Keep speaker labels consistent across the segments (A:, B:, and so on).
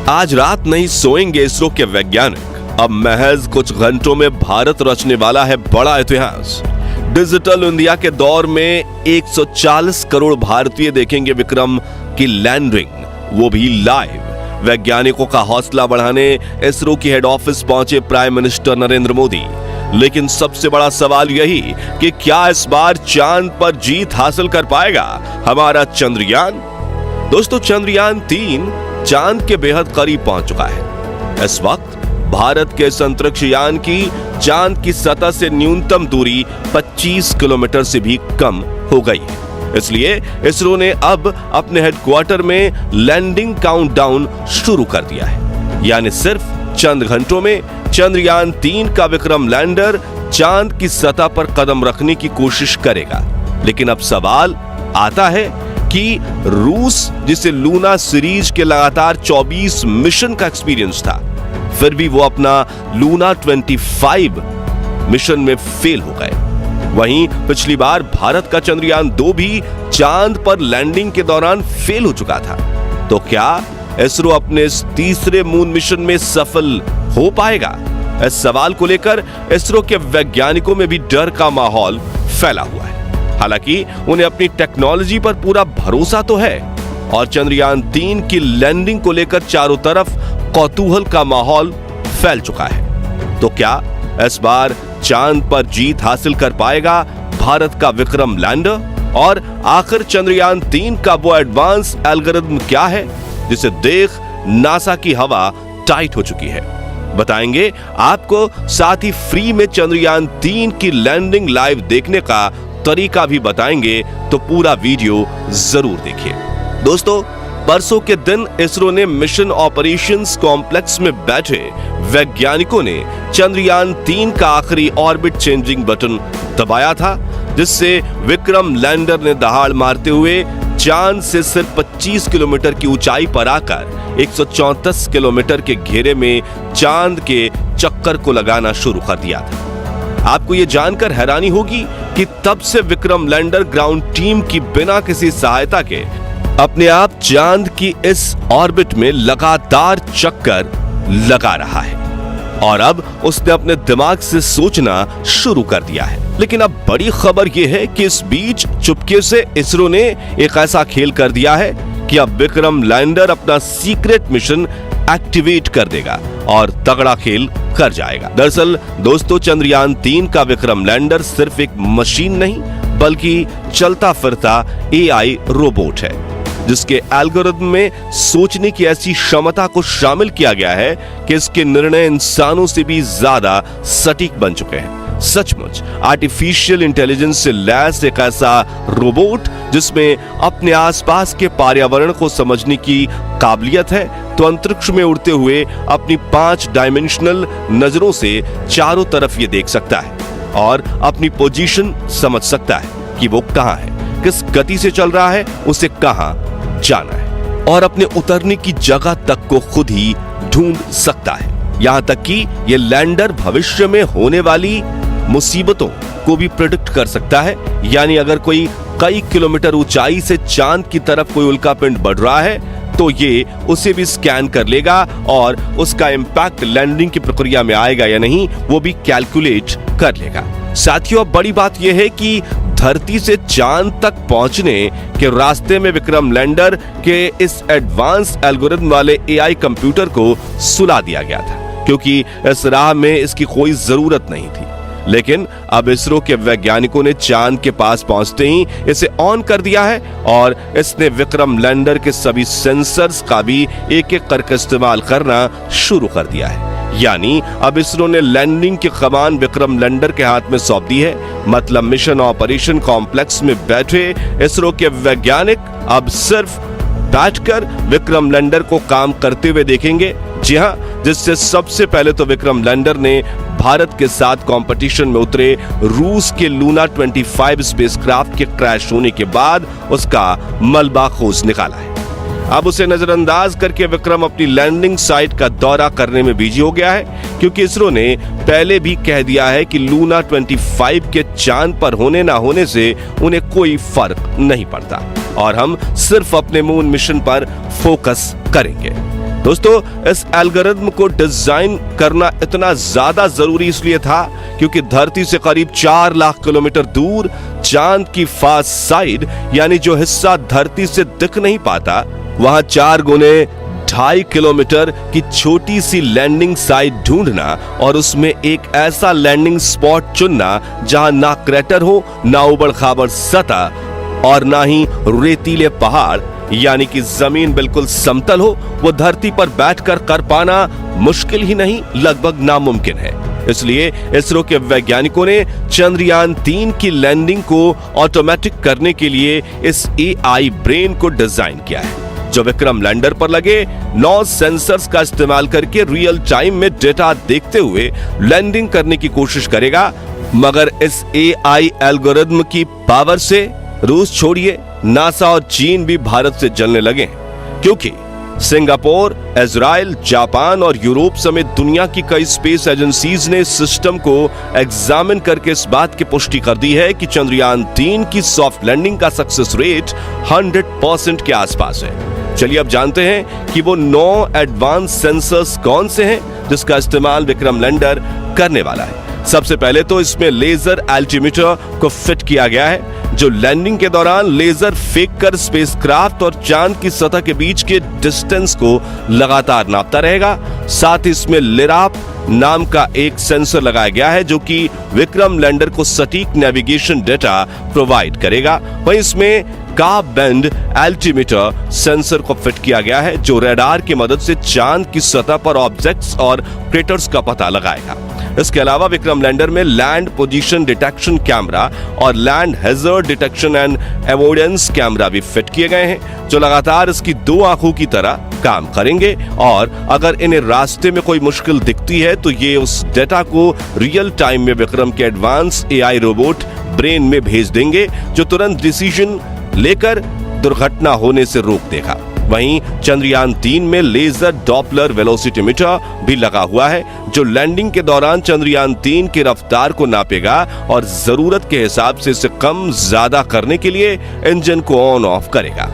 A: आज रात नहीं सोएंगे इसरो के वैज्ञानिक। अब महज कुछ घंटों में भारत रचने वाला है बड़ा इतिहास। डिजिटल इंडिया के दौर में 140 करोड़ भारतीय देखेंगे विक्रम की लैंडिंग, वो भी लाइव। वैज्ञानिकों का हौसला बढ़ाने इसरो की हेड ऑफिस पहुंचे प्राइम मिनिस्टर नरेंद्र मोदी। लेकिन सबसे बड़ा सवाल यही कि क्या इस बार चांद पर जीत हासिल कर पाएगा हमारा चंद्रयान। दोस्तों, चंद्रयान 3 चांद के बेहद करीब पहुंच चुका है। इस वक्त भारत के इस अंतरिक्ष यान की चांद की सतह से न्यूनतम दूरी 25 किलोमीटर से भी कम हो गई है। इसलिए इसरो ने अब अपने हेडक्वार्टर में लैंडिंग काउंटडाउन शुरू कर दिया है। यानी सिर्फ चंद घंटों में चंद्रयान 3 का विक्रम लैंडर चांद की सतह पर कदम रखने की कोशिश करेगा। लेकिन अब सवाल आता है कि रूस, जिसे लूना सीरीज के लगातार 24 मिशन का एक्सपीरियंस था, फिर भी वो अपना लूना 25 मिशन में फेल हो गए। वहीं पिछली बार भारत का चंद्रयान 2 भी चांद पर लैंडिंग के दौरान फेल हो चुका था। तो क्या इसरो अपने इस तीसरे मून मिशन में सफल हो पाएगा? इस सवाल को लेकर इसरो के वैज्ञानिकों में भी डर का माहौल फैला हुआ है। हालांकि उन्हें अपनी टेक्नोलॉजी पर पूरा भरोसा तो है और चंद्रयान 3 की लैंडिंग को लेकर चारों तरफ कौतूहल का माहौल फैल चुका है। तो क्या इस बार चांद पर जीत हासिल कर पाएगा भारत का विक्रम लैंडर? और आखिर चंद्रयान 3 का वो एडवांस एल्गोरिथम क्या है जिसे देख नासा की हवा टाइट हो चुकी है? बताएंगे आपको। साथ ही फ्री में चंद्रयान 3 की लैंडिंग लाइव देखने का तरीका भी बताएंगे, तो पूरा वीडियो जरूर देखिए। दोस्तों, परसों के दिन इसरो ने मिशन ऑपरेशंस कॉम्प्लेक्स में बैठे वैज्ञानिकों ने चंद्रयान 3 का आखिरी ऑर्बिट चेंजिंग बटन दबाया था, जिससे विक्रम लैंडर ने दहाड़ मारते हुए चांद से सिर्फ 25 किलोमीटर की ऊंचाई पर आकर 134 किलोमीटर के घेरे में चांद के चक्कर को लगाना शुरू कर दिया था। आपको यह जानकर हैरानी होगी कि तब से विक्रम लैंडर ग्राउंड टीम की बिना किसी सहायता के अपने आप चांद की इस ऑर्बिट में लगातार चक्कर लगा रहा है और अब उसने अपने दिमाग से सोचना शुरू कर दिया है। लेकिन अब बड़ी खबर यह है कि इस बीच चुपके से इसरो ने एक ऐसा खेल कर दिया है कि अब विक्रम लैंडर अपना सीक्रेट मिशन एक्टिवेट कर देगा और तगड़ा खेल कर जाएगा। दरअसल दोस्तों, चंद्रयान 3 का विक्रम लैंडर सिर्फ एक मशीन नहीं बल्कि चलता फिरता एआई रोबोट है, जिसके एल्गोरिथम में सोचने की ऐसी क्षमता को शामिल किया गया है कि इसके निर्णय इंसानों से भी ज्यादा सटीक बन चुके हैं। सचमुच आर्टिफिशियल इंटेलिजेंस से लैस एक ऐसा रोबोट जिसमें अपने आसपास के पर्यावरण को समझने की काबिलियत है, तो अंतरिक्ष में उड़ते हुए अपनी 5 डायमेंशनल नजरों से चारों तरफ ये देख सकता है और अपनी पोजीशन समझ सकता है कि वो कहां है, किस गति से चल रहा है, उसे कहां जाना है और अपने उतरने की जगह तक को खुद ही ढूंढ सकता है। यहां तक कि ये लैंडर भविष्य में होने वाली मुसीबतों को भी प्रेडिक्ट कर सकता है। यानी अगर कोई कई किलोमीटर ऊंचाई से चांद की तरफ कोई उल्कापिंड बढ़ रहा है तो ये उसे भी स्कैन कर लेगा और उसका इंपैक्ट लैंडिंग की प्रक्रिया में आएगा या नहीं वो भी कैलकुलेट कर लेगा। साथियों, अब बड़ी बात यह है कि धरती से चांद तक पहुंचने के रास्ते में विक्रम लैंडर के इस एडवांस एल्गोरिथम वाले एआई कंप्यूटर को सुला दिया गया था, क्योंकि इस राह में इसकी कोई जरूरत नहीं थी। लेकिन अब इसरो के वैज्ञानिकों ने चांद के पास पहुंचते ही इसे ऑन कर दिया है और इसने विक्रम लैंडर के सभी सेंसर्स का भी एक-एक करके इस्तेमाल करना शुरू कर दिया है। यानी अब इसरो ने लैंडिंग की कमान विक्रम लैंडर के हाथ में सौंप दी है। मतलब मिशन ऑपरेशन कॉम्प्लेक्स में बैठे इसरो के वैज्ञानिक अब सिर्फ बैठकर विक्रम लैंडर को काम करते हुए देखेंगे। जी हां, जिससे सबसे पहले तो विक्रम लैंडर ने भारत के साथ कंपटीशन में उतरे रूस के लूना 25 स्पेसक्राफ्ट के क्रैश होने के बाद उसका मलबा खोज निकाला है। अब उसे नजरअंदाज करके विक्रम अपनी लैंडिंग साइट का दौरा करने में बिजी हो गया है, क्योंकि इसरो ने पहले भी कह दिया है कि लूना 25 के चांद पर होने ना होने से उन्हें कोई फर्क नहीं पड़ता और हम सिर्फ अपने मून मिशन पर फोकस करेंगे। दोस्तों, इस एल्गोरिथम को डिजाइन करना इतना ज्यादा जरूरी इसलिए था क्योंकि धरती से करीब 4 लाख किलोमीटर दूर चांद की फास्ट साइड, यानी जो हिस्सा धरती से दिख नहीं पाता, वहां 4 गुने 2.5 किलोमीटर की छोटी सी लैंडिंग साइट ढूंढना और उसमें एक ऐसा लैंडिंग स्पॉट चुनना जहां ना क्रेटर हो, ना उबड़ खाबड़ सतह और ना ही रेतीले पहाड़, यानी कि जमीन बिल्कुल समतल हो, वो धरती पर बैठकर कर पाना मुश्किल ही नहीं, लगभग नामुमकिन है। इसलिए इसरो के वैज्ञानिकों ने चंद्रयान 3 की लैंडिंग को ऑटोमेटिक करने के लिए इस एआई ब्रेन को डिजाइन किया है, जो विक्रम लैंडर पर लगे 9 सेंसर्स का इस्तेमाल करके रियल टाइम में डेटा देखते हुए लैंडिंग करने की कोशिश करेगा। मगर इस एआई एल्गोरिथम की पावर से रूस छोड़िए, नासा और चीन भी भारत से जलने लगे, क्योंकि सिंगापुर, इजराइल, जापान और यूरोप समेत दुनिया की कई स्पेस एजेंसीज ने सिस्टम को एग्जामिन करके इस बात की पुष्टि कर दी है कि चंद्रयान 3 की सॉफ्ट लैंडिंग का सक्सेस रेट 100% के आसपास है। चलिए अब जानते हैं कि वो 9 एडवांस सेंसर्स कौन से हैं जिसका इस्तेमाल विक्रम लैंडर करने वाला है। सबसे पहले तो इसमें लेजर एल्टीमीटर को फिट किया गया है, जो लैंडिंग के दौरान लेजर फेंककर स्पेसक्राफ्ट और चांद की सतह के बीच के डिस्टेंस को लगातार नापता रहेगा। साथ ही इसमें लिराप नाम का एक सेंसर लगाया गया है जो कि विक्रम लैंडर को सटीक नेविगेशन डेटा प्रोवाइड करेगा। वहीं इसमें का बैंड एल्टीमीटर सेंसर को फिट किया गया है जो रडार की मदद से चांद की सतह पर ऑब्जेक्ट्स और क्रेटर्स का पता लगाएगा। इसके अलावा विक्रम लैंडर में लैंड पोजीशन डिटेक्शन कैमरा और land hazard detection and avoidance camera भी फिट किए गए हैं, जो लगातार इसकी 2 आंखों की तरह काम करेंगे और अगर इन्हें रास्ते में कोई मुश्किल दिखती है तो ये उस डेटा को रियल टाइम में विक्रम के एडवांस एआई रोबोट ब्रेन में भेज देंगे, जो तुरंत डिसीजन लेकर दुर्घटना होने से रोक देगा। वहीं चंद्रयान 3 में लेजर डॉपलर वेलोसिटीमीटर भी लगा हुआ है, जो लैंडिंग के दौरान चंद्रयान 3 की रफ्तार को नापेगा और जरूरत के हिसाब से इसे कम ज्यादा करने के लिए इंजन को ऑन ऑफ करेगा।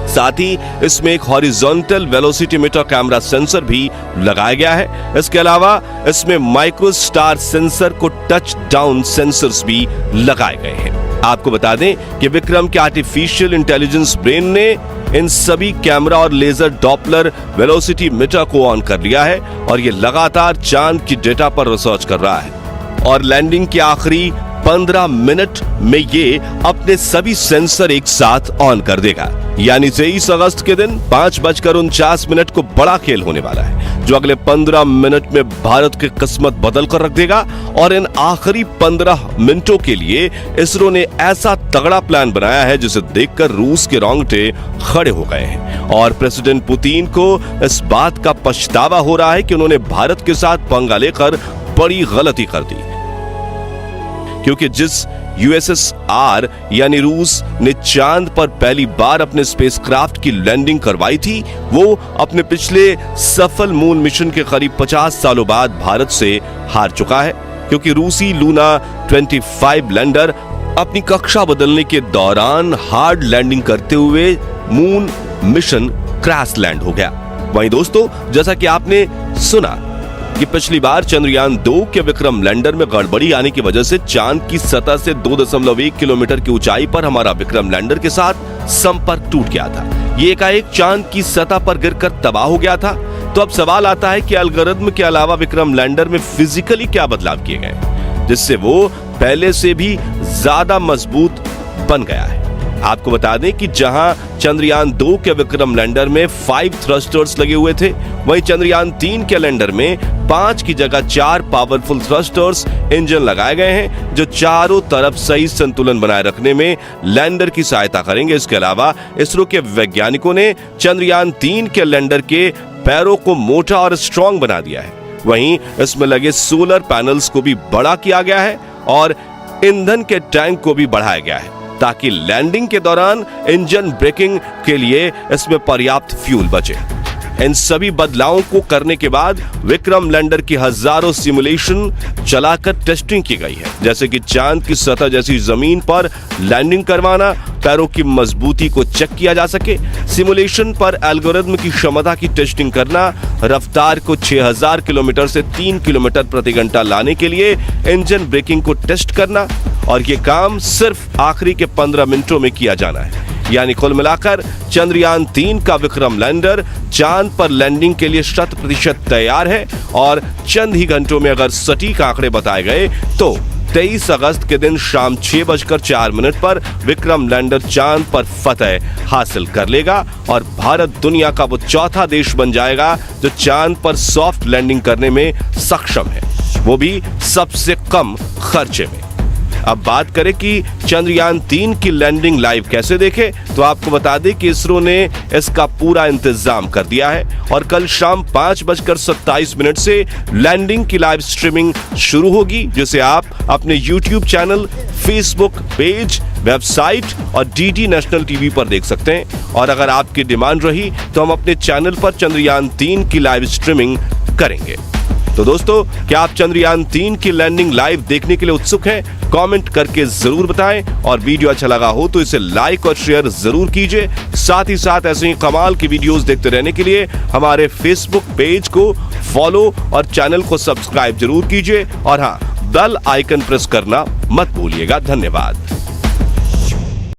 A: साथ ही इसमें एक हॉरिजॉन्टल वेलोसिटीमीटर कैमरा सेंसर भी लगाया गया है। इसके अलावा इसमें माइक्रोस्टार सेंसर को टच डाउन सेंसर्स भी लगाए गए हैं। आपको बता दें कि विक्रम के आर्टिफिशियल इंटेलिजेंस ब्रेन ने इन सभी कैमरा और लेजर डॉपलर वेलोसिटीमीटर को ऑन कर लिया है और ये लगातार चांद की डेटा पर रिसर्च कर रहा है और लैंडिंग के आखिरी 15 मिनट में ये अपने सभी सेंसर एक साथ ऑन कर देगा। यानी 23 अगस्त के दिन 5:49 को बड़ा खेल होने वाला है, जो अगले 15 मिनट में भारत की किस्मत बदल कर रख देगा। और इन आखिरी 15 मिनटों के लिए इसरो ने ऐसा तगड़ा प्लान बनाया है जिसे देखकर रूस के रोंगटे खड़े हो गए हैं और प्रेसिडेंट पुतिन को इस बात का पछतावा हो रहा है कि उन्होंने भारत के साथ पंगा लेकर बड़ी गलती कर दी, क्योंकि जिस यूएसएसआर यानी रूस ने चांद पर पहली बार अपने स्पेसक्राफ्ट की लैंडिंग करवाई थी, वो अपने पिछले सफल मून मिशन के करीब 50 सालों बाद भारत से हार चुका है, क्योंकि रूसी लूना 25 लैंडर अपनी कक्षा बदलने के दौरान हार्ड लैंडिंग करते हुए मून मिशन क्रैश लैंड हो गया। वहीं दोस्तों, जैसा कि आपने सुना कि पिछली बार चंद्रयान 2 के विक्रम लैंडर में गड़बड़ी आने की वजह से चांद की सतह से 2.1 किलोमीटर की ऊंचाई पर हमारा विक्रम लैंडर के साथ संपर्क टूट गया था। ये एकाएक चांद की सतह पर गिरकर तबाह हो गया था। तो अब सवाल आता है कि एल्गोरिथम के अलावा विक्रम लैंडर में फिजिकली क्या बदलाव किए गए जिससे वो पहले से भी ज्यादा मजबूत बन गया है। आपको बता दें कि जहां चंद्रयान 2 के विक्रम लैंडर में 5 थ्रस्टर्स लगे हुए थे, वहीं चंद्रयान 3 के लैंडर में 5 की जगह 4 पावरफुल थ्रस्टर्स इंजन लगाए गए हैं, जो चारों तरफ सही संतुलन बनाए रखने में लैंडर की सहायता करेंगे। इसके अलावा इसरो के वैज्ञानिकों ने चंद्रयान 3 के लैंडर के पैरों को मोटा और स्ट्रॉन्ग बना दिया है। वहीं इसमें लगे सोलर पैनल्स को भी बड़ा किया गया है और ईंधन के टैंक को भी बढ़ाया गया है, ताकि लैंडिंग के दौरान इंजन ब्रेकिंग के लिए इसमें पर्याप्त फ्यूल बचे। इन सभी बदलावों को करने के बाद विक्रम लैंडर की हजारों सिमुलेशन चलाकर टेस्टिंग की गई है, जैसे कि चांद की सतह जैसी जमीन पर लैंडिंग करवाना, पैरों की मजबूती को चेक किया जा सके, सिमुलेशन पर एल्गोरिथम की क्षमता की टेस्टिंग करना, रफ्तार को 6000 किलोमीटर से 3 किलोमीटर प्रति घंटा लाने के लिए इंजन ब्रेकिंग को टेस्ट करना, और ये काम सिर्फ आखिरी के 15 मिनटों में किया जाना है। यानी कुल मिलाकर चंद्रयान 3 का विक्रम लैंडर चांद पर लैंडिंग के लिए 100% तैयार है, और चंद ही घंटों में अगर सटीक आंकड़े बताए गए तो 23 अगस्त के दिन शाम 6:04 पर विक्रम लैंडर चांद पर फतह हासिल कर लेगा और भारत दुनिया का वो चौथा देश बन जाएगा जो चांद पर सॉफ्ट लैंडिंग करने में सक्षम है, वो भी सबसे कम खर्चे में। अब बात करें कि चंद्रयान 3 की लैंडिंग लाइव कैसे देखें, तो आपको बता दें कि इसरो ने इसका पूरा इंतजाम कर दिया है और कल शाम 5:27 से लैंडिंग की लाइव स्ट्रीमिंग शुरू होगी, जिसे आप अपने YouTube channel, Facebook page, website और DD नेशनल टीवी पर देख सकते हैं। और अगर आपकी डिमांड रही तो हम अपने चैनल पर चंद्रयान 3 की लाइव स्ट्रीमिंग करेंगे। तो दोस्तों, क्या आप चंद्रयान 3 की लैंडिंग लाइव देखने के लिए उत्सुक हैं? कमेंट करके जरूर बताएं, और वीडियो अच्छा लगा हो तो इसे लाइक और शेयर जरूर कीजिए। साथ ही साथ ऐसे ही कमाल की वीडियोस देखते रहने के लिए हमारे फेसबुक पेज को फॉलो और चैनल को सब्सक्राइब जरूर कीजिए, और हाँ, बेल आइकन प्रेस करना मत भूलिएगा। धन्यवाद।